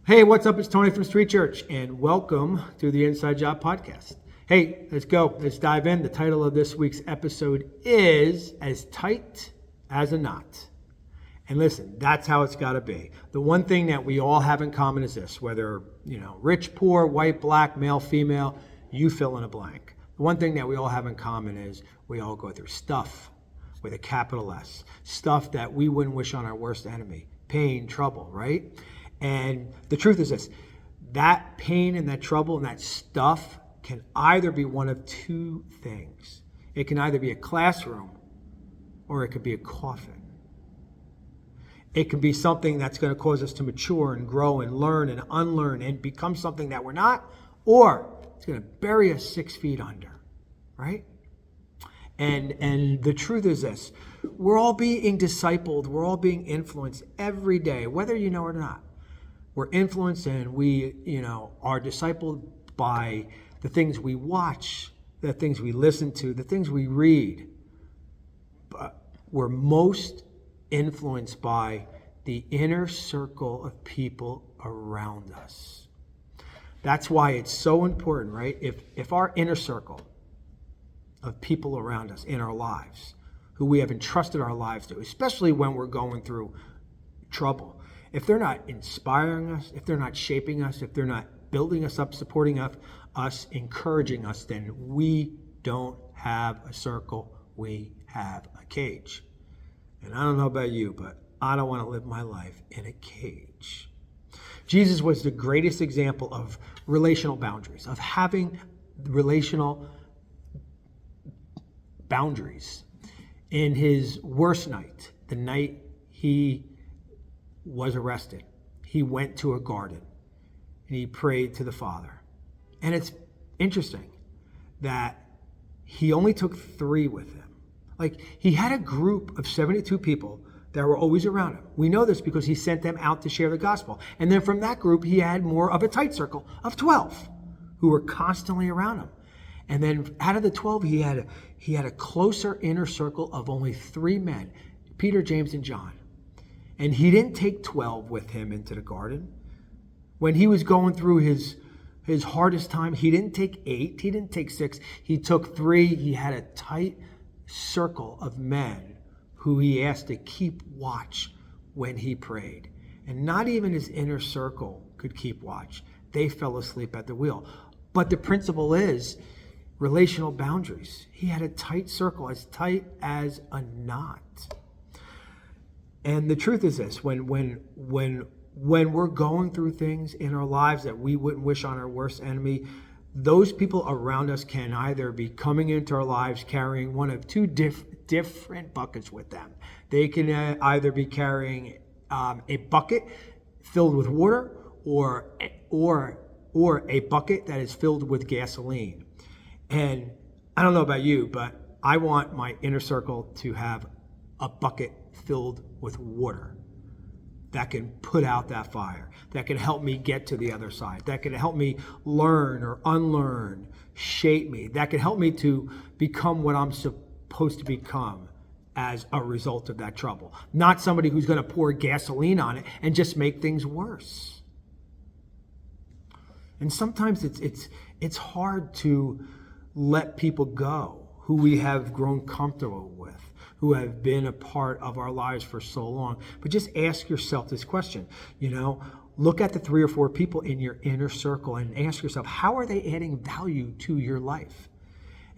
Hey, what's up? It's Tony from Street Church, and welcome to the Inside Job Podcast. Hey, let's go. Let's dive in. The title of this week's episode is As Tight as a Knot. And listen, that's how it's got to be. The one thing that we all have in common is this, whether, rich, poor, white, black, male, female, you fill in a blank. The one thing that we all have in common is we all go through stuff with a capital S, stuff that we wouldn't wish on our worst enemy, pain, trouble, right? And the truth is this, that pain and that trouble and that stuff can either be one of two things. It can either be a classroom or it could be a coffin. It can be something that's going to cause us to mature and grow and learn and unlearn and become something that we're not, or it's going to bury us 6 feet under, right? And the truth is this, we're all being discipled, we're all being influenced every day, whether you know or not. We're influenced and we, are discipled by the things we watch, the things we listen to, the things we read. But we're most influenced by the inner circle of people around us. That's why it's so important, right? If our inner circle of people around us in our lives, who we have entrusted our lives to, especially when we're going through trouble, if they're not inspiring us, if they're not shaping us, if they're not building us up, supporting us, encouraging us, then we don't have a circle, we have a cage. And I don't know about you, but I don't want to live my life in a cage. Jesus was the greatest example of relational boundaries, of having relational boundaries. In his worst night, the night he was arrested, he went to a garden and he prayed to the Father. And it's interesting that he only took 3 with him. Like, he had a group of 72 people that were always around him. We know this because he sent them out to share the gospel. And then from that group, he had more of a tight circle of 12 who were constantly around him. And then out of the 12, he had a closer inner circle of only 3 men, Peter, James, and John. And he didn't take 12 with him into the garden. When he was going through his hardest time, he didn't take 8, he didn't take 6, he took 3. He had a tight circle of men who he asked to keep watch when he prayed. And not even his inner circle could keep watch. They fell asleep at the wheel. But the principle is relational boundaries. He had a tight circle, as tight as a knot. And the truth is this, when we're going through things in our lives that we wouldn't wish on our worst enemy, those people around us can either be coming into our lives carrying one of two different buckets with them. They can either be carrying a bucket filled with water or a bucket that is filled with gasoline. And I don't know about you, but I want my inner circle to have a bucket filled with water that can put out that fire, that can help me get to the other side, that can help me learn or unlearn, shape me, that can help me to become what I'm supposed to become as a result of that trouble. Not somebody who's going to pour gasoline on it and just make things worse. And sometimes it's hard to let people go who we have grown comfortable with, who have been a part of our lives for so long. But just ask yourself this question, look at the 3 or 4 people in your inner circle and ask yourself, how are they adding value to your life?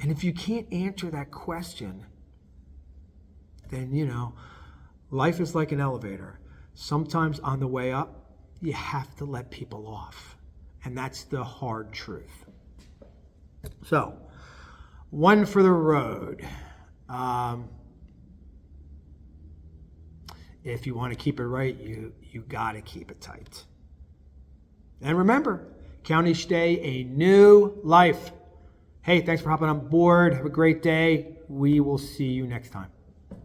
And if you can't answer that question, then, life is like an elevator. Sometimes on the way up, you have to let people off. And that's the hard truth. So, one for the road. If you want to keep it right, you got to keep it tight. And remember, count each day a new life. Hey, thanks for hopping on board. Have a great day. We will see you next time.